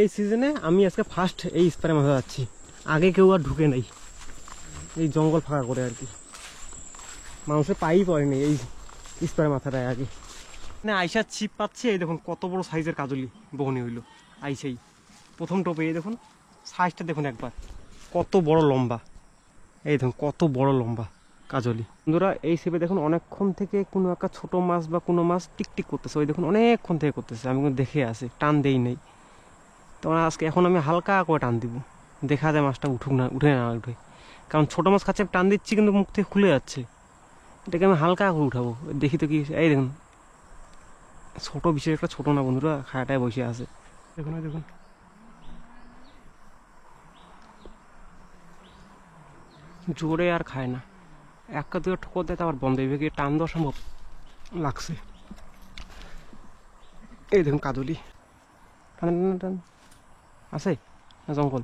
এই সিজনে আমি আজকে ফার্স্ট এই স্পারে মাথা যাচ্ছি, আগে কেউ আর ঢুকে নাই এই জঙ্গল ফাঁকা করে আর কি, মানুষের পাই পড়েনি এই স্পারে মাথাটায় আগে। মানে আইসার ছিপ পাচ্ছে, এই দেখুন কত বড় সাইজের কাজলি বহনি হইলো আইসাই প্রথম টোপে। এই দেখুন সাইজটা দেখুন একবার, কত বড় লম্বা, এই দেখুন কত বড় লম্বা কাজলি। বন্ধুরা এই ছিপে দেখুন অনেকক্ষণ থেকে কোনো একটা ছোট মাছ বা কোনো মাছ টিকটিক করতেছে, ওই দেখুন অনেকক্ষণ থেকে করতেছে, আমি কিন্তু দেখে আসি, টান দেই নেই। তোমার আজকে এখন আমি হালকা করে টান দিব, দেখা যায় মাছটা উঠুক না উঠে না উঠে, কারণ ছোটো মাছ খাচ্ছে টান দিচ্ছি কিন্তু মুখ থেকে খুলে যাচ্ছে, এটাকে আমি হালকা করে উঠাবো। দেখি তো কি, এই দেখুন ছোটো, বিশেষ একটা ছোটো না বন্ধুরা, খায়াটায় বসে আছে দেখুন, ওই দেখুন জোরে আর খায় না, একটা দুটো ঠোকর দেয় আবার বন্ধ, এইভাবে টান দেওয়া সম্ভব লাগছে। এই দেখুন কাজলি, টান টান টান, আছে না জঙ্গল,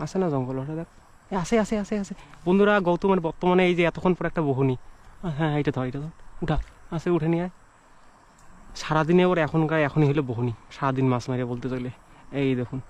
আছে না জঙ্গল, ওটা দেখ, আছে আছে আছে আছে বন্ধুরা। গৌতমের বর্তমানে এই যে এতক্ষণ পর একটা বহনি, হ্যাঁ এটা ধর, এটা ধর, উঠা, আছে উঠে নিয়ে আয়। সারাদিনে ওর এখনই হলো বহনি, সারাদিন মাছ মারিয়ে বলতে চলে। এই দেখুন,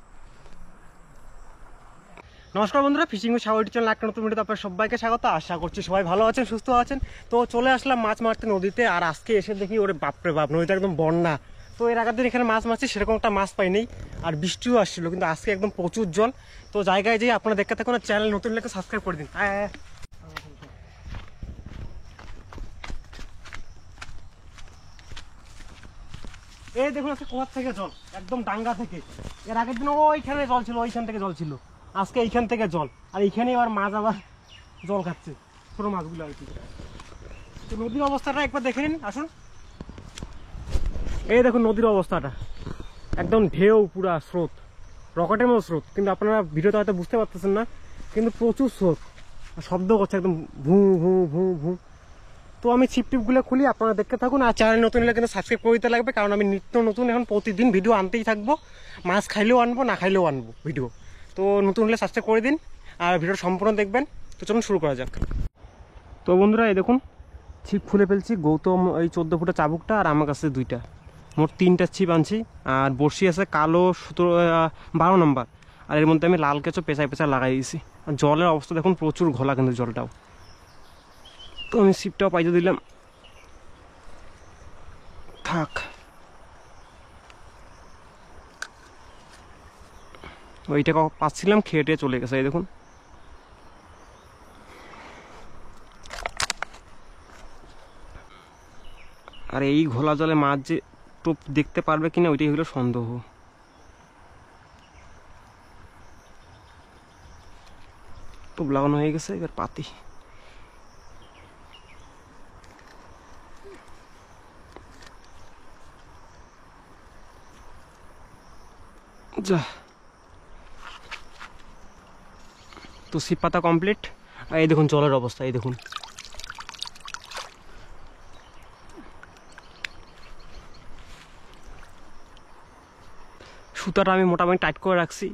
নমস্কার বন্ধুরা, ফিশিং উইথ সাগর চ্যানেল একটা নতুন ভিডিওতে আপনার সবাইকে স্বাগত। আশা করছি সবাই ভালো আছেন, সুস্থ আছেন। তো চলে আসলাম মাছ মারতে নদীতে, আর আজকে এসে দেখি ওরে বাপরে বাপ, নদীতে একদম বন্যা। তো এর আগের দিন এখানে মাছ মারছি, সেরকম একটা মাছ পাই নেই, আর বৃষ্টিও আসছিল, কিন্তু আজকে একদম প্রচুর জল। তো জায়গায় যেয়ে আপনারা দেখতে থাকুন, আর চ্যানেল নতুন লেগে সাবস্ক্রাইব করে দিন। এই দেখুন আজকে কোথার থেকে জল, একদম ডাঙ্গা থেকে। এর আগের দিন ওইখানে জল ছিল, ওইখান থেকে জল ছিল, আজকে এইখান থেকে জল, আর এইখানে আবার মাছ আবার জল খাচ্ছে, ছোটো মাছগুলো আর কি। তো নদীর অবস্থাটা একবার দেখে নিন, আসুন। এই দেখুন নদীর অবস্থাটা, একদম ঢেউ, পুরা স্রোত, রকেটের মতো স্রোত, কিন্তু আপনারা ভিডিওতে হয়তো বুঝতে পারতেছেন না, কিন্তু প্রচুর স্রোত, শব্দ করছে একদম ভু ভু ভু ভু। তো আমি ছিপ টিপগুলো খুলি, আপনারা দেখতে থাকুন, আর চ্যানেল নতুন হলে কিন্তু সাবস্ক্রাইব করে দিতে লাগবে, কারণ আমি নিত্য নতুন এখন প্রতিদিন ভিডিও আনতেই থাকবো, মাছ খাইলেও আনবো, না খাইলেও আনবো ভিডিও। তো নতুন হলে সাবস্ক্রাইব করে দিন, আর ভিডিওটা সম্পূর্ণ দেখবেন। তো চলুন শুরু করা যাক। তো বন্ধুরা এই দেখুন ছিপ খুলে ফেলছি, গৌতম এই 14 ফুটের চাবুকটা, আর আমার কাছে দুইটা, মোট 3টা ছিপ আনছি, আর বড়শি আছে কালো 12 নম্বর, আর এর মধ্যে আমি লাল কেঁচো পেঁচায় পেঁচায় লাগাই দিয়েছি। আর জলের অবস্থা দেখুন প্রচুর ঘোলা কিন্তু জলটাও। তো আমি ছিপটাও পাইতে দিলাম, থাক। ওইটা পাচ্ছিলাম, খেয়ে চলে গেছে, এই দেখুন। আর এই ঘোলা জলে মাছ যে টোপ দেখতে পারবে কিনা ওইটাই হলো সন্দেহ। টোপ লাগানো হয়ে গেছে, এবার পাতি। যা, তো ছিপ পাতা কমপ্লিট। আর এই দেখুন জলের অবস্থা, এই দেখুন সুতাটা আমি মোটামুটি টাইট করে রাখছি,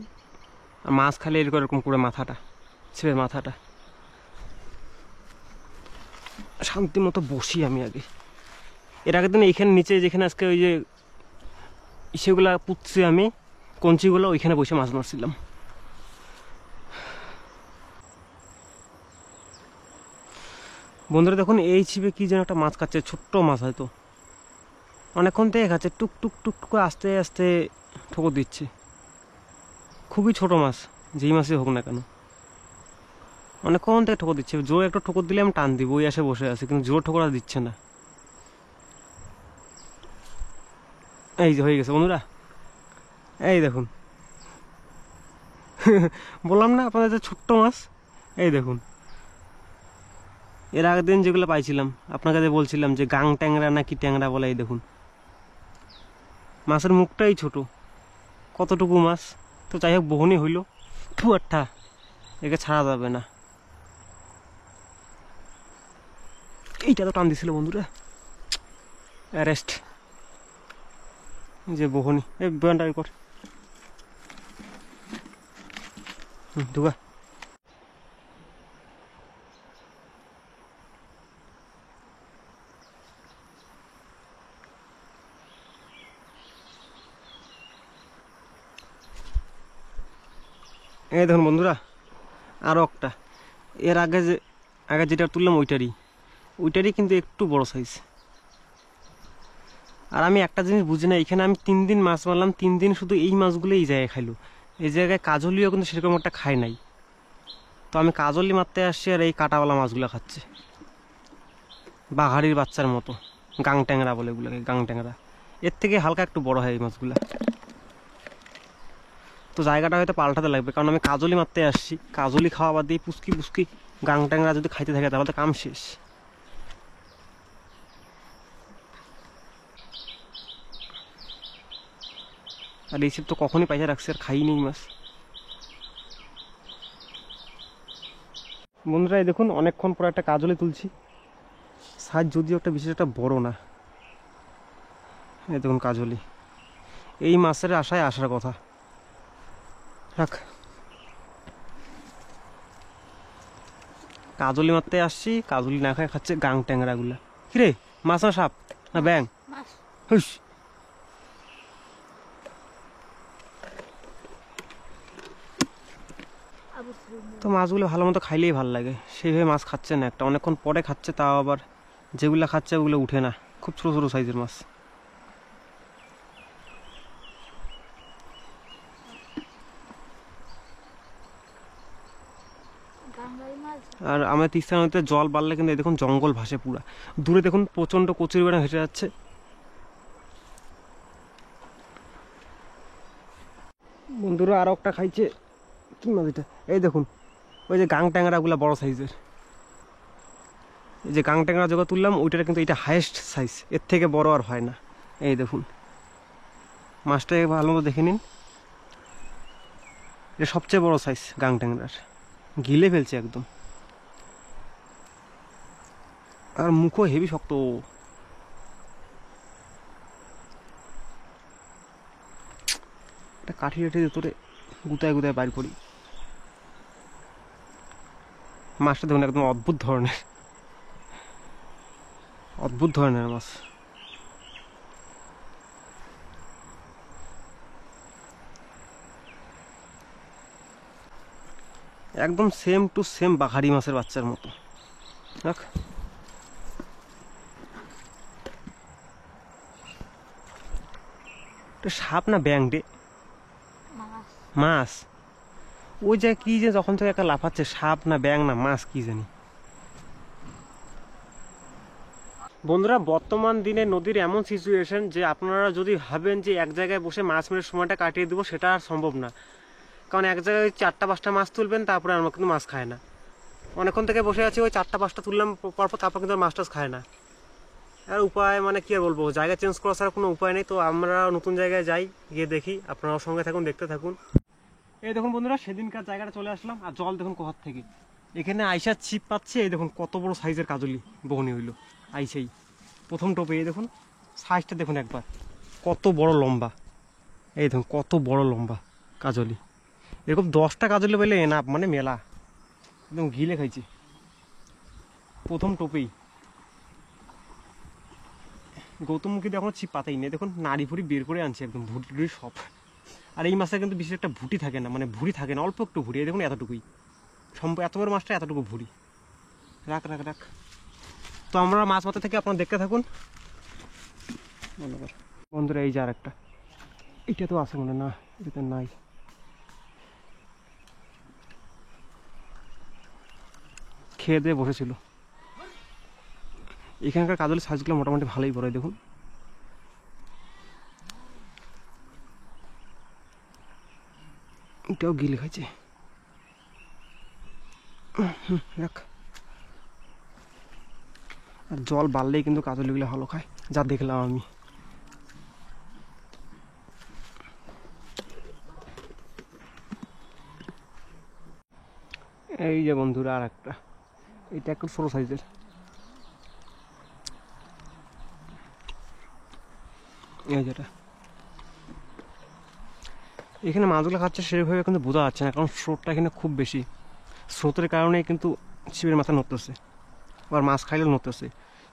আর মাছ খালি এরকম করে মাথাটা, ছিপের মাথাটা শান্তি মতো বসি আমি আগে। এর আগের দিন এইখানে নিচে যেখানে আজকে ওই যে সেগুলা পুঁতছি আমি, কঞ্চিগুলো, ওইখানে বসে মাছ মারছিলাম। বন্ধুরা দেখুন এই ছিপে কি যেন একটা মাছ খাচ্ছে, ছোট্ট মাছ হয়তো, অনেকক্ষণ থেকে খাচ্ছে, টুক টুক টুক করে আস্তে আস্তে ঠোকর দিচ্ছে, খুবই ছোট মাছ, যেই মাছই হোক না কেন, অনেকক্ষণ থেকে ঠোকর দিচ্ছে। জোর একটু ঠোকর দিলে আমি টান দিব, ওই আসে বসে আছে, কিন্তু জোর ঠোকর আর দিচ্ছে না। এই যে হয়ে গেছে বন্ধুরা, এই দেখুন বললাম না আপনাদের যে ছোট্ট মাছ, এই দেখুন। এর আগের দিন যেগুলো পাইছিলাম আপনাকে যে বলছিলাম যে গাং ট্যাংরা না কি ট্যাংরা বলে, এই দেখুন মাছের মুখটাই ছোট, কতটুকু মাছ। তো যাই হোক বহনি হইল, একটা একে ছাড়া যাবে না। এইটা তো টান দিছিল বন্ধুরা, অ্যারেস্ট, যে বহনি, এই বয়ানটা কর ঢুকা। এই দেখুন বন্ধুরা, আরও একটা এর আগে যেটা তুললাম ওইটারই কিন্তু একটু বড় সাইজ। আর আমি একটা জিনিস বুঝি না, এখানে আমি 3 দিন মাছ মারলাম, 3 দিন শুধু এই মাছগুলো এই জায়গায় খাইলো। এই জায়গায় কাজলিও কিন্তু সেরকম একটা খায় নাই। তো আমি কাজলি মারতে আসছি আর এই কাটাওয়ালা মাছগুলো খাচ্ছে, বাঘাড়ির বাচ্চার মতো। গাং ট্যাংরা বলে এগুলোকে, গাং ট্যাংরা। এর থেকে হালকা একটু বড় হয় এই মাছগুলা। তো জায়গাটা হয়তো পাল্টাতে লাগবে, কারণ আমি কাজলি মারতে আসছি, কাজলি খাওয়া বাদ দিয়ে পুচকি গাং ট্যাংরা যদি খাইতে থাকে তাহলে তো কাম শেষ। আর এই তো কখনই পয়সা রাখছে আর খাই নেই মাছ। বন্ধুরা এই দেখুন, অনেকক্ষণ পর একটা কাজলি তুলছি, সাইজ যদিও একটা বিশেষ একটা বড় না। এই দেখুন কাজলি, এই মাছের আশায় আসার কথা। রাখ, কাজলি মারতে আসছি, কাজলি না খায় খাচ্ছে গাং ট্যাংরাগুলা। কিরে, মাছ না সাপ না ব্যাং? হুস, তো মাছগুলো ভালো মতো খাইলেই ভালো লাগে, সেইভাবে মাছ খাচ্ছে না, একটা অনেকক্ষণ পরে খাচ্ছে, তাও আবার যেগুলো খাচ্ছে ওগুলো উঠে না, খুব ছোটো ছোটো সাইজের মাছ। আর আমাদের তিস্তা নদীতে জল বাড়লে কিন্তু দেখুন জঙ্গল ভাসে পুরা। দূরে দেখুন প্রচণ্ড কচুরি বেড়া ভেসে যাচ্ছে। বন্ধুরা আরও একটা খাইছে, কি মাছ এটা? এই দেখুন, ওই যে গাং ট্যাংরাগুলো বড় সাইজের। এই যে গাং ট্যাংরা যখন তুললাম ওইটার কিন্তু এটা হাইয়েস্ট সাইজ, এর থেকে বড় আর হয় না। এই দেখুন মাছটাকে ভালো মতো দেখে নিন, এটা সবচেয়ে বড় সাইজ গাং ট্যাংরার, গিলে ফেলছে একদম। আর মুখও হেভি শক্ত। কাঠি টাঠি ভিতরে গুতায় গুতায় বাইর করি। মাছটা দেখুন একদম অদ্ভুত ধরনের মাছ। একদম সেম টু সেম বাঘারি মাছের বাচ্চার মতো। দেখ, সাপ না ব্যাং রে? মাছ। ওই যে কি যে যখন থেকে একটা লাফাচ্ছে, সাপ না ব্যাং না মাছ কি জানি। বন্ধুরা বর্তমান দিনে নদীর এমন সিচুয়েশন যে আপনারা যদি ভাবেন যে এক জায়গায় বসে মাছ মেরে সময়টা কাটিয়ে দেবো, সেটা আর সম্ভব না। কারণ এক জায়গায় 4টা-5টা মাছ তুলবেন, তারপরে আমরা কিন্তু মাছ খায় না। অনেকক্ষণ থেকে বসে আছি, ওই 4টা-5টা তুললাম পরপর, তারপর কিন্তু মাছ টাছ খায় না। আর উপায় মানে কি আর বলবো, জায়গা চেঞ্জ করা ছাড়া কোনো উপায় নেই। তো আমরা নতুন জায়গায় যাই, গিয়ে দেখি, আপনারাও সঙ্গে থাকুন, দেখতে থাকুন। এই দেখুন বন্ধুরা, সেদিনকার জায়গাটা চলে আসলাম, আর জল দেখুন কোথার থেকে। এখানে আইসা ছিপ পাচ্ছে, এই দেখুন কত বড় সাইজের কাজলি বহনি হইলো আইসেই প্রথম টোপে। এই দেখুন সাইজটা দেখুন একবার, কত বড় লম্বা। এই দেখুন কত বড় লম্বা কাজলি। এরকম 10টা কাজলি পেলে এনাফ, মানে মেলা। একদম ঘিলে খাইছি প্রথম টোপেই। গৌতমমুখী এখন ছিপ পাতাই নেই, দেখুন নাড়ি ভুড়ি বের করে আনছে একদম, ভুটি সব। আর এই মাছটা কিন্তু বিশেষ একটা ভুটি থাকে না, মানে ভুড়ি থাকে না, অল্প একটু ভুড়ি। এই দেখুন এতটুকুই, এত বড় মাছটা এতটুকু ভুড়ি। রাখ রাখ রাখ। তো আমরা মাছ মাথা থেকে আপনারা দেখতে থাকুন বন্ধুরা। এই যে আর একটা, এটা তো আছে মনে না, এটা তো নাই। খেয়ে দিয়ে বসেছিল। এখানকার কাজলের সাইজগুলো মোটামুটি ভালোই বড়। দেখুন এটাও গিলে খাইছে। দেখ, আর জল বাড়লেই কিন্তু কাজলগুলো ভালো খায়, যা দেখলাম আমি। এই যে বন্ধুরা আর একটা, এটা একটু ছোট সাইজের। এই যেটা এখানে মাছগুলো খাচ্ছে সেভাবে কিন্তু বোঝা যাচ্ছে না, কারণ স্রোতটা এখানে খুব বেশি। স্রোতের কারণে কিন্তু ছিপের মাথা নড়তেছে, আবার মাছ খাইলেও নড়তেছে।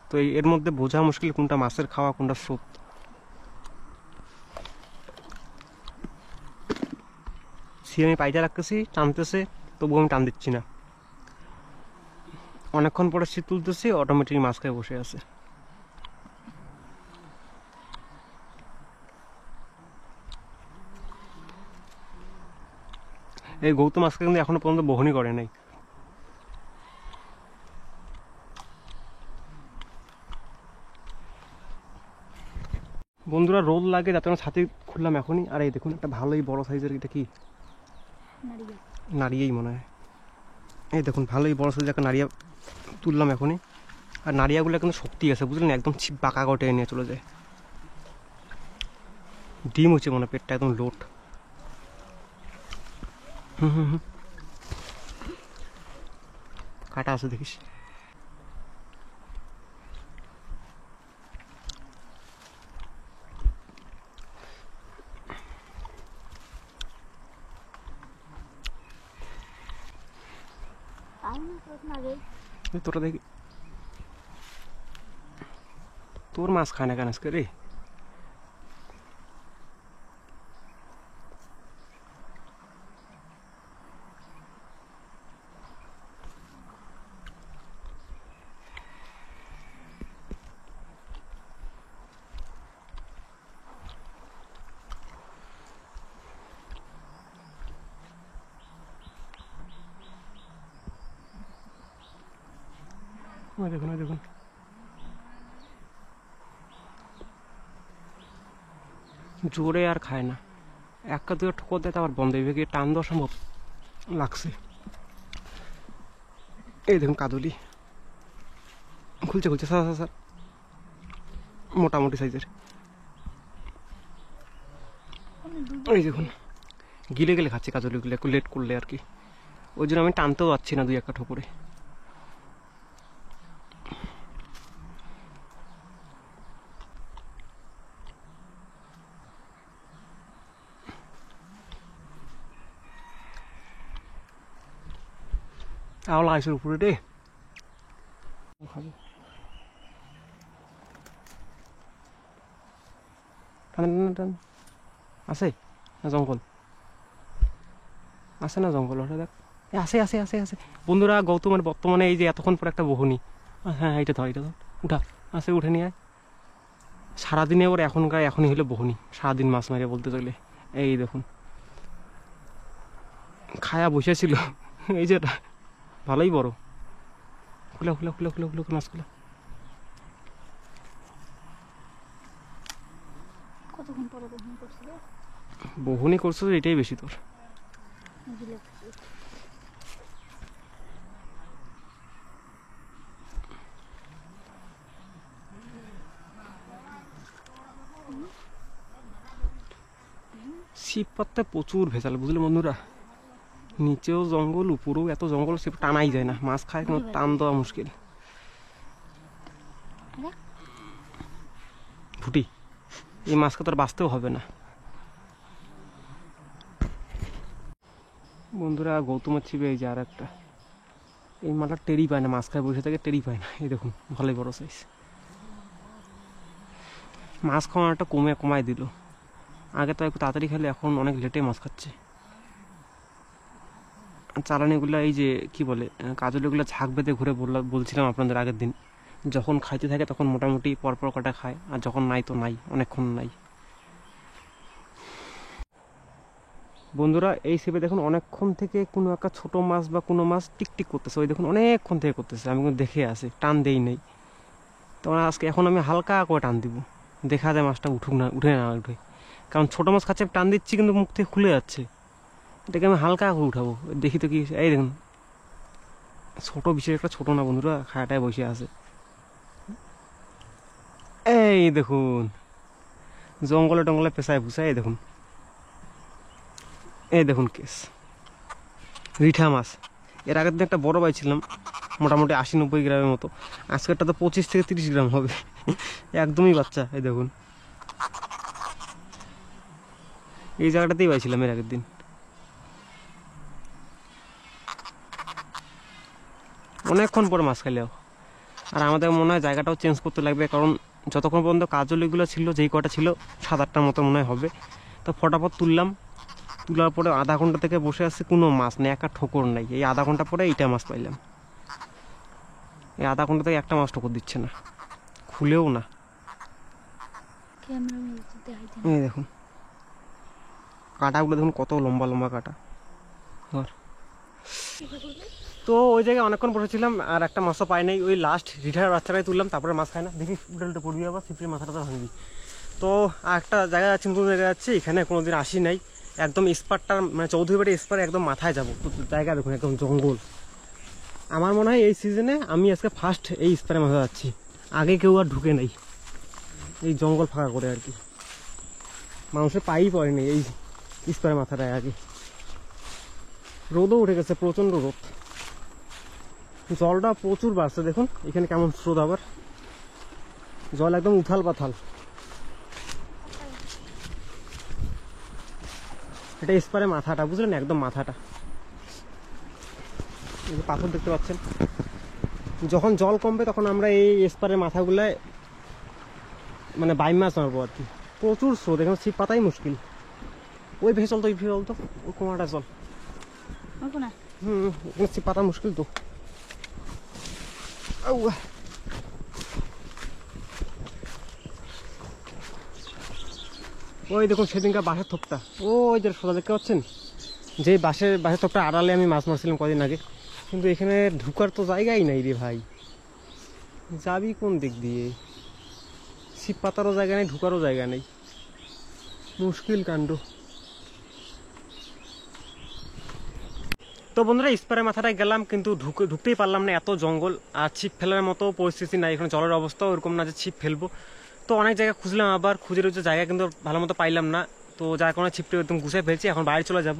তো এর মধ্যে বোঝা মুশকিল কোনটা মাছের খাওয়া, কোনটা স্রোত। আমি পাইতে রাখতেছি, টানতেছে, তবুও আমি টান দিচ্ছি না। অনেকক্ষণ পরে ছিপ তুলতেছি, অটোমেটিক মাছ খায় বসে আছে। এই গৌতম মাছকে কিন্তু এখনো পর্যন্ত বহনই করে নাই। বন্ধুরা রোদ লাগে যাতে আমরা ছাতি খুললাম এখনই। আর এই দেখুন একটা ভালোই বড় সাইজের, এটা কি নাড়িয়েই মনে হয়। এই দেখুন ভালোই বড় সাইজের একটা নাড়িয়া তুললাম এখনই। আর নাড়িয়াগুলো কিন্তু শক্তি আছে বুঝলেন, একদম ছিপ বাঁকা গটে নিয়ে চলে যায়। ডিম হচ্ছে মনে, পেটটা একদম লোট। কাটা আছে দেখিস। তোরা দেখি তোর মাছ খায় না কেন আজকে রে? দেখুন দেখুন জোরে আর খায় না, একটা দুটো ঠোকর দেয় আবার বন্ধ হয়ে গিয়ে টান দেওয়া সম্ভব লাগছে। এই দেখুন কাদুলি খুলছে খুলছে স্যার স্যার, মোটামুটি সাইজের। এই দেখুন গিলে গেলে খাচ্ছে কাজলিগুলো, একটু লেট করলে আর কি, ওই জন্য আমি টানতেও পাচ্ছি না দুই একটা ঠোকরে। আওলা আইসের উপরে রে খাবো। টান টান আছে না জঙ্গল? আছে না জঙ্গল? ওটা দেখ, আছে আছে আছে আছে। বন্ধুরা গৌতমের বর্তমানে এই যে এতক্ষণ পর একটা বহনি, হ্যাঁ এটা ধর এটা ধর, উঠা আছে, উঠে নিয়ে আয়। সারাদিনে ওর এখনই হলো বহনি, সারাদিন মাছ মারে বলতে চলে। এই দেখুন খায়া বসেছিল, এই যে ভালোই বড়। খুলে খুলে খুলে খুলে খুলে মাছগুলো বহনি করছো, এটাই বেশি তোর। ছিপ পাততে প্রচুর ভেজাল বুঝলে বন্ধুরা, নিচেও জঙ্গল উপরেও এত জঙ্গল, ছিপ টানাই যায় না, মাছ খায় কোনো টান দেওয়া মুশকিল। ফুটি এই মাছকে তো আর বাঁচতেও হবে না। বন্ধুরা গৌতমের ছিপে এই যে আর একটা, এই মালটা টেরি পায় না, মাছ খায় বসে থেকে টেরি পায় না। এই দেখুন ভালোই বড় সাইজ। মাছ খাওয়াটা কমায় দিল, আগে তো একটু তাড়াতাড়ি খেলে, এখন অনেক লেটে মাছ খাচ্ছে। চালানিগুলো এই যে কি বলে কাজলিগুলো ঝাঁক বেঁধে ঘুরে বলছিলাম আপনাদের আগের দিন, যখন খাইতে থাকে তখন মোটামুটি পরপর কটা খায়, আর যখন নাই তো নাই, অনেকক্ষণ নাই। বন্ধুরা এই ছিপে দেখুন অনেকক্ষণ থেকে কোনো একটা ছোট মাছ বা কোনো মাছ টিকটিক করতেছে, ওই দেখুন অনেকক্ষণ থেকে করতেছে, আমি কিন্তু দেখে আসি, টান দেই নেই। তো আজকে এখন আমি হালকা করে টান দিব, দেখা যায় মাছটা উঠে না উঠে, কারণ ছোটো মাছ খাচ্ছে টান দিচ্ছি কিন্তু মুখ থেকে খুলে যাচ্ছে, এটাকে আমি হালকা করে উঠাবো, দেখি তো কি। এই দেখুন ছোটো, বিশেষ একটা ছোটো না বন্ধুরা, খায়াটায় বসে আছে। এই দেখুন জঙ্গলে টঙ্গলে পেঁচায় ভুসায়, এই দেখুন, এই দেখুন কেস রিঠা মাছ। এর আগের দিন একটা বড় পাইছিলাম, মোটামুটি 80-90 গ্রামের মতো, আজকেরটা তো 25 থেকে 30 গ্রাম হবে, একদমই বাচ্চা। এই দেখুন এই জায়গাটাতেই পাইছিলাম এর আগের দিন। অনেকক্ষণ পরে মাছ খাইলেও, আর আমাদের মনে হয় জায়গাটাও চেঞ্জ করতে লাগবে, কারণ যতক্ষণ পর্যন্ত কাজলিগুলো ছিল, যেই কটা ছিল 7-8টার মতো মনে হয় হবে, তো ফটাফট তুললাম, তোলার পরে আধা ঘন্টা থেকে বসে আছে, কোনো মাছ নেই, একটা ঠোকর নাই। এই আধা ঘন্টা পরে এইটা মাছ পাইলাম। এই আধা ঘন্টা থেকে একটা মাছ ঠোকর দিচ্ছে না, খুলেও না। এই দেখুন কাঁটাগুলো, দেখুন কত লম্বা লম্বা কাঁটা। তো ওই জায়গায় অনেকক্ষণ বসেছিলাম আর একটা মাছও পাই নাই। ওই লাস্ট রিটার বাচ্চাটাই তুললাম, তারপরে মাছ খাই না, দেখি উল্টে পড়বি আবার সিপড়ির মাথাটা ভাঙবি। তো আর একটা জায়গায় যাচ্ছি, নতুন জায়গায় যাচ্ছি, এখানে কোনোদিন আসি নাই। একদম স্পারটার মানে চৌধুরী বাড়ি স্পারে একদম মাথায় যাবো। তো জায়গা দেখুন একদম জঙ্গল। আমার মনে হয় এই সিজনে আমি আজকে ফার্স্ট এই স্পারে মাথা যাচ্ছি, আগে কেউ আর ঢুকে নেই। এই জঙ্গল ফাঁকা করে আর কি, মানুষের পাই পড়েনি এই স্পারে মাথাটায় আগে। রোদও উঠে গেছে, প্রচণ্ড রোদ, জলটা প্রচুর বাড়ছে। দেখুন এখানে কেমন স্রোত, আবার জল একদম উথাল পাথাল। এটা স্পারে মাথাটা, বুঝলেন, একদম মাথাটা। এই যে পাথর দেখতে পাচ্ছেন, যখন জল কমবে তখন আমরা এই স্পারের মাথাগুলায় মানে বাইম মাছ মারবো আর কি। প্রচুর স্রোত, এখানে ছিপ পাতাই মুশকিল। ওই ভেসে চল তো, ওই ভেসে চল তো, ওই কোনাটা চল। এখানে ছিপ পাতা মুশকিল তো। ওই দেখুন সেদিনকার বাঁশের থোপটা, ওই যে সোজা দেখতে পাচ্ছেন, যে বাঁশের থোপটা আড়ালে আমি মাছ মারছিলাম কদিন আগে। কিন্তু এখানে ঢুকার তো জায়গাই নাই রে ভাই, যাবি কোন দিক দিয়ে? ছিপ পাতারও জায়গা নেই, ঢুকারও জায়গা নেই, মুশকিল কাণ্ড। তো বন্ধুরা স্পারের মাথাটায় গেলাম, কিন্তু ঢুকতেই পারলাম না, এত জঙ্গল। আর ছিপ ফেলার মতো পরিস্থিতি নাই, এখানে জলের অবস্থাও ওরকম না যে ছিপ ফেলবো। তো অনেক জায়গায় খুঁজলাম, আবার খুঁজে রয়েছে জায়গা, কিন্তু ভালো মতো পাইলাম না। তো যার কারণে ছিপটা একদম গুছিয়ে ফেলছি, এখন বাইরে চলে যাব।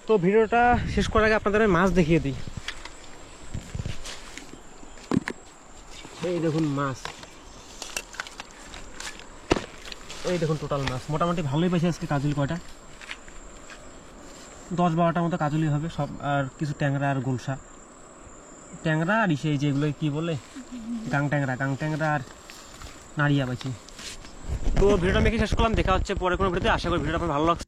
তো ভিডিওটা শেষ করার আগে আপনাদের মাছ দেখিয়ে দিই। এই দেখুন মাছ, এই দেখুন টোটাল মাছ মোটামুটি ভালোই পাইছে আজকে। কাজুলি কয়টা, 10-12টার মতো কাজুলি হবে সব, আর কিছু ট্যাংরা আর গুলশা। ট্যাংরা আর ইসে যেগুলো কি বলে গাং ট্যাংরা আর নাড়িয়া পাইছি। তো ভিডিওটা আমি শেষ করলাম, দেখা হচ্ছে পরে কোনো ভিডিওতে। আশা করি ভিডিওটা আপনার ভালো লাগছে।